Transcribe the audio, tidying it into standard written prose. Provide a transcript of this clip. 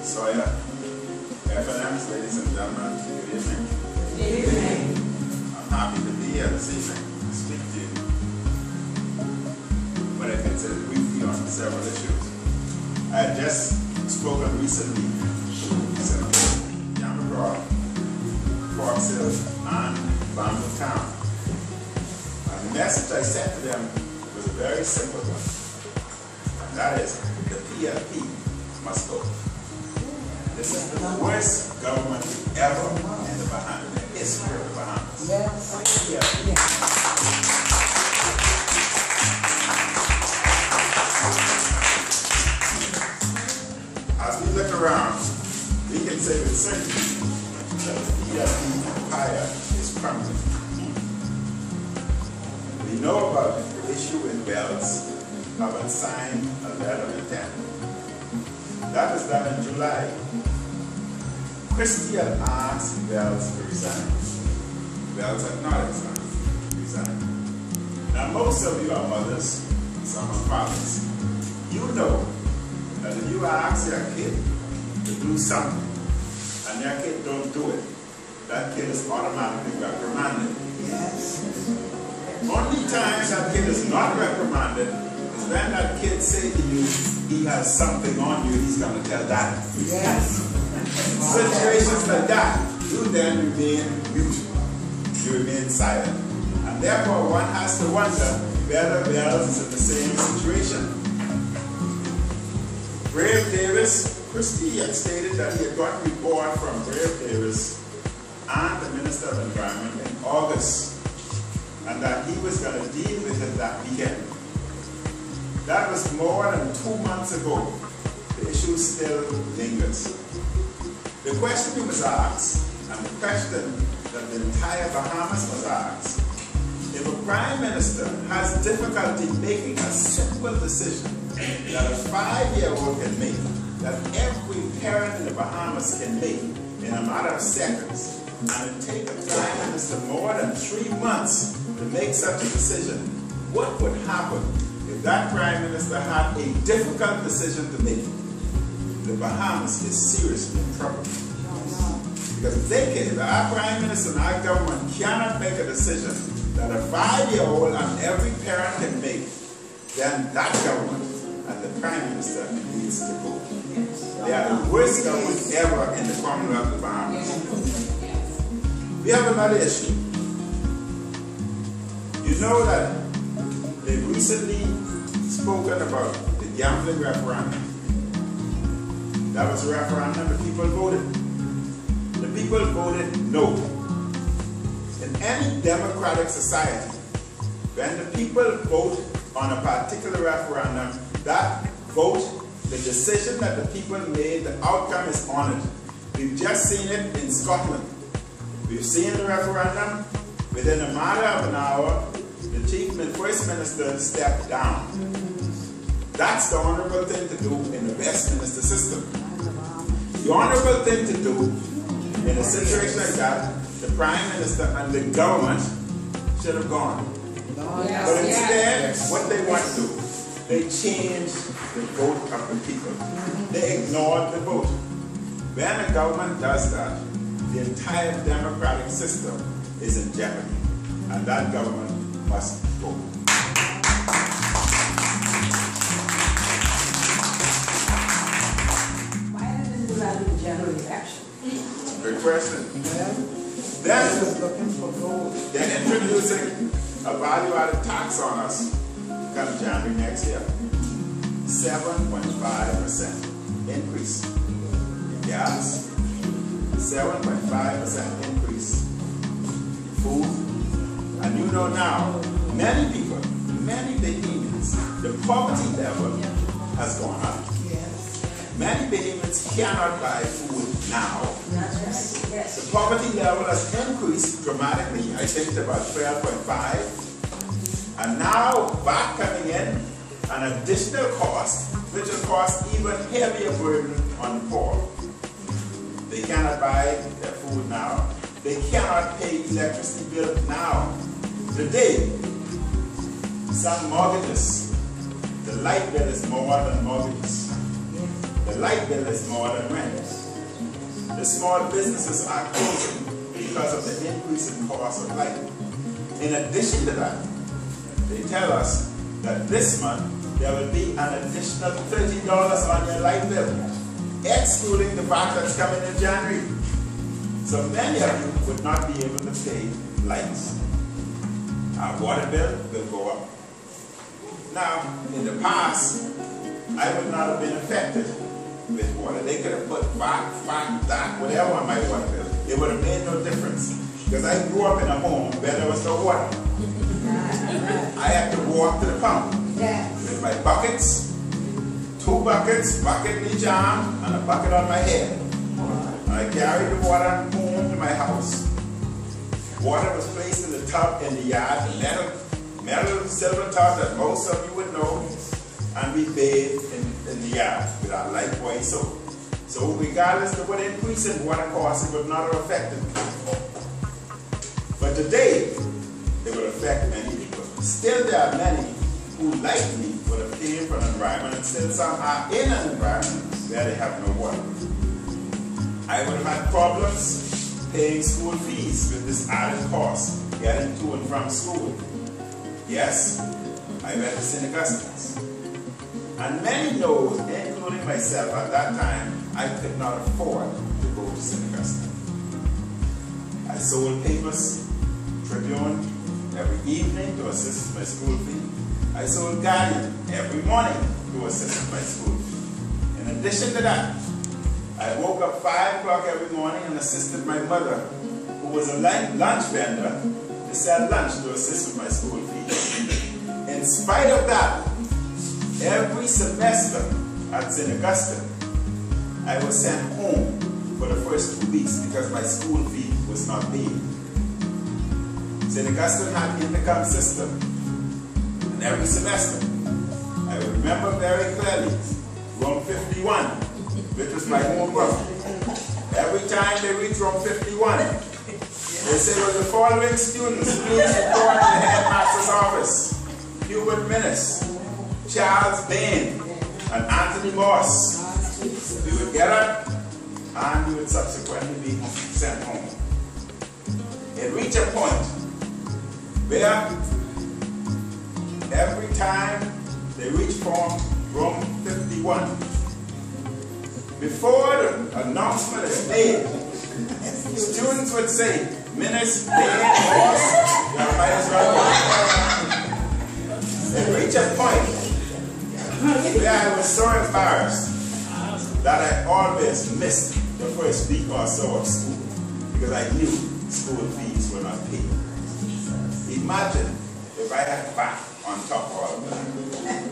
Sawyer, F.N.M, ladies and gentlemen, good evening. Good evening. I'm happy to be here this evening to speak to you. But I consider briefly on several issues. I had just spoken recently to Yamagara, Fox Hill, and Bamboo Town. And the message I sent to them was a very simple one. And that is, the PLP must go. This is the worst government ever in the Bahamas, in the history of the Bahamas. Yes. PLP. As we look around, we can say with certainty that the PLP empire is crumbling. We know about the issue with Wells, having signed a letter of intent. That was done in July. Christie had asked Wells to resign. Wells had not resigned. Now most of you are mothers, some are fathers. You know that if you ask your kid to do something and your kid don't do it, that kid is automatically reprimanded. Yes. Only times that kid is not reprimanded is when that kid say to you, he has something on you, he's going to tell daddy. Yes. Situations like that, you then remain mute. You remain silent. And therefore one has to wonder whether Wells is in the same situation. Brave Davis, Christie had stated that he had got a report from Brave Davis and the Minister of Environment in August, and that he was going to deal with it that weekend. That was more than 2 months ago. The issue still lingers. The question he was asked, and the question that the entire Bahamas was asked, if a Prime Minister has difficulty making a simple decision that a 5-year-old can make, that every parent in the Bahamas can make in a matter of seconds, and it takes a Prime Minister more than 3 months to make such a decision, what would happen if that Prime Minister had a difficult decision to make? The Bahamas is seriously in trouble. Because if they can, if our Prime Minister and our government cannot make a decision that a 5-year-old and every parent can make, then that government and the Prime Minister needs to go. They are the worst government ever in the Commonwealth of the Bahamas. We have another issue. You know that they've recently spoken about the gambling referendum. That was a referendum the people voted. The people voted no. In any democratic society, when the people vote on a particular referendum, that vote, the decision that the people made, the outcome is honored. We've just seen it in Scotland. We've seen the referendum. Within a matter of an hour, the First Minister stepped down. That's the honorable thing to do in the Westminster system. The honorable thing to do in a situation like that, the Prime Minister and the government should have gone. But instead, what they want to do, they changed the vote of the people. They ignored the vote. When a government does that, the entire democratic system is in jeopardy. And that government must go. Why didn't do that in the general election? Good question. They're introducing a value-added tax on us come January next year. 7.5% increase in gas, 7.5% increase in food. And you know now, many people, many Bahamians, the poverty level has gone up. Many Bahamians cannot buy food now. The poverty level has increased dramatically, I think to about 12.5. And now, VAT coming in, an additional cost, which will cost even heavier burden on the poor. They cannot buy their food now. They cannot pay electricity bill now. Today, some mortgages, the light bill is more than mortgages. The light bill is more than rent. The small businesses are closing because of the increase in cost of life. In addition to that, they tell us that this month there will be an additional $30 on your light bill, excluding the VAT that's coming in January. So many of you would not be able to pay lights. Our water bill will go up. Now, in the past, I would not have been affected with water. They could have put VAT, that, whatever on my water bill. It would have made no difference. Because I grew up in a home where there was no water. I had to walk to the pump with my buckets, 2 buckets, bucket in each arm, and a bucket on my head. And I carried the water home to my house. Water was placed in the tub in the yard, metal silver tub that most of you would know, and we bathed in the yard with our Lifebuoy soap. So regardless of what increase in water costs, it would not have affected me. But today, it will affect many people. Still, there are many who, like me, would have came from an environment, and still some are in an environment where they have no water. I would have had problems paying school fees with this added cost, getting to and from school. Yes, I went to St. Augustine's. And many know, including myself at that time, I could not afford to go to St. Augustine. I sold papers, Tribune, every evening to assist with my school fee. I sold Guardian every morning to assist with my school fee. In addition to that, I woke up 5 o'clock every morning and assisted my mother, who was a lunch vendor, to sell lunch to assist with my school fee. In spite of that, every semester at St. Augustine, I was sent home for the first 2 weeks because my school fee was not paid. St. Augustine had an intercom system, and every semester, I remember very clearly, room 51, which was my home room. Every time they reach room 51, they say, well, the following students, please report to the headmaster's office. Hubert Minnis, Charles Bain, and Anthony Moss. We would get up, and we would subsequently be sent home. It reached a point where every time they reached from room 51, before the announcement is made, students would say, Minnis, Bain, Moss, you might as well go. It reached a point where I was so embarrassed that I always missed the first week or so of school because I knew school fees were not paid. Imagine if I had back on top of all of that.